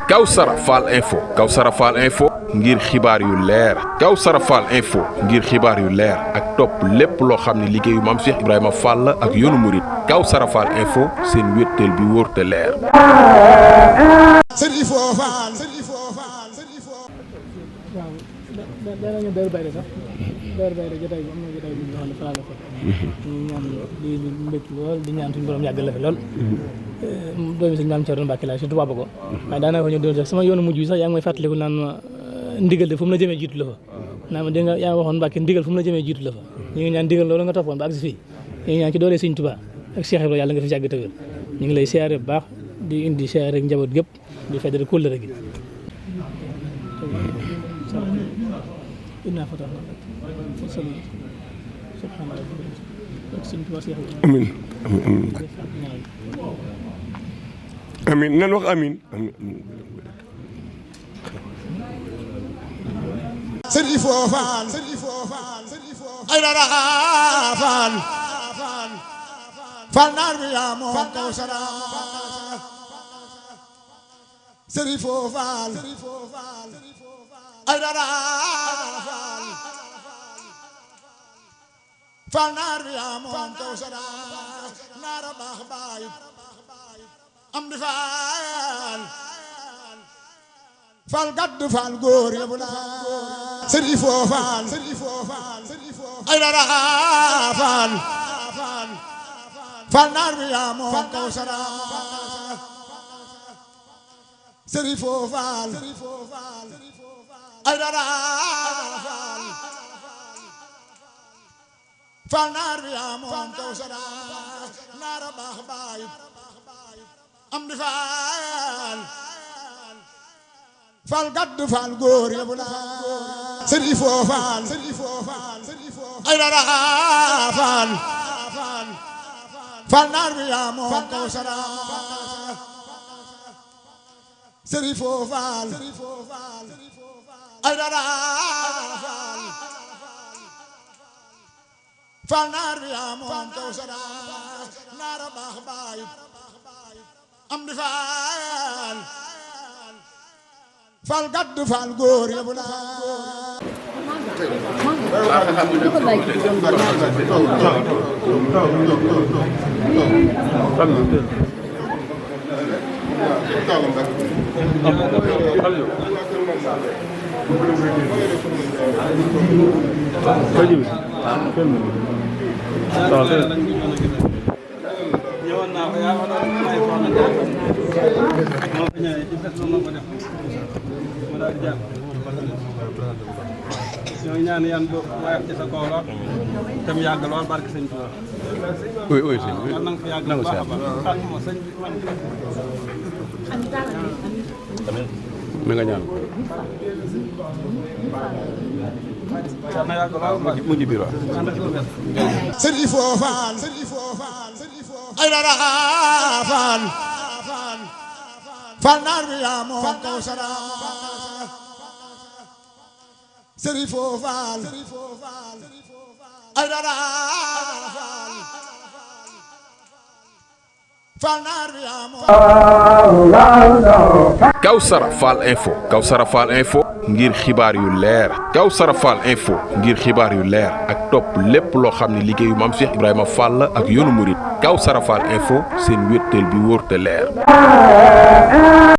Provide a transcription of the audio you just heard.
Kawsara Fall Info ngir xibaar yu leer Kawsara Fall Info ngir xibaar yu leer ak topp lépp loo xam ne liggéeyu Maam Cheikh Ibrahima Fall ak yoonu murit Kawsara Fall Info seen wéttal bi wóor te leer. daanañu Darou Bayré sax Darou Bayré jotaay bi am na jotaay bi nga xam ne fa la fekk ñu ñaan di mbég lool di ñaan suñu borom yàggal la fi lool doomi sëñ Maam Cerno Mbàkke laa surtout Papa ko waaye daanaka fa ñu doon sax sama yoonu mujj bi sax yaa ngi may fàttaliku naan ma ndigal de fu mu la jëmee jiitu la fa naa ma dégg nga yaa waxoon Mbàkke ndigal fu mu la jëmee jiitu la fa ñu ngi ñaan ndigal loolu nga toppoon ba agsi fii ñu ngi ñaan ci doole sëñ Tuubaa ak Cheikh Ibrahima yàlla nga fi yàgg te wér ñu ngi lay siyaare bu baax di indi siyaare rek njaboot gépp di feddali kóllëre gi إنا فتحنا لك فصلي سبحان ربك آمين nan wax amiin Serigne Fall ay dara Fall Fall naar bi yaa moom Kawsara Serigne Fall ay dara Fall naar bi yaa moom Kawsara naara baax baay am di Fall Fall gaddu Fall góor yëpp naa Serigne Fall ay dara Fall Fall naar bi yaa moom Kawsara Serigne Fall ay dara Fall naar bi yaa moom Kawsara naara baax baay am di Fall Fall gaddu Fall góor yëpp naa Serigne Fall ay dara Fall Fall naar bi yaa moom Kawsara Serigne Fall ay dara Fall naar bi yaa moom Kawsara naara baax baay am di Fall Fall gaddu Fall góor yëpp naa ñëwoon naa ko yaa ko doon may soxna moo fi ñëwee ci bés ma ko def ma daal di jàpp ñoo ñaan yan bu waayaf ci sa kaw lool te mu yàgg lool barke sëñ Tuubaa oui oui sëñ bi man na nga fi yàgg bu baax a baax mo sëñ bi man mi nga ñaan na yàgg lool mu ngi biir Serigne Fall ay dara Fall Fall naar bi yaa moom Kawsara Serigne Fall ay dara Fall naar bi yaa moom Kawsara Fall Info ngir xibaar yu leer Kawsara Fall Info ngir xibaar yu leer ak topp lépp loo xam ne liggéeyu Maam Cheikh Ibrahima Fall ak yoonu murit Kawsara Fall Info seen wéttal bi wóor te leer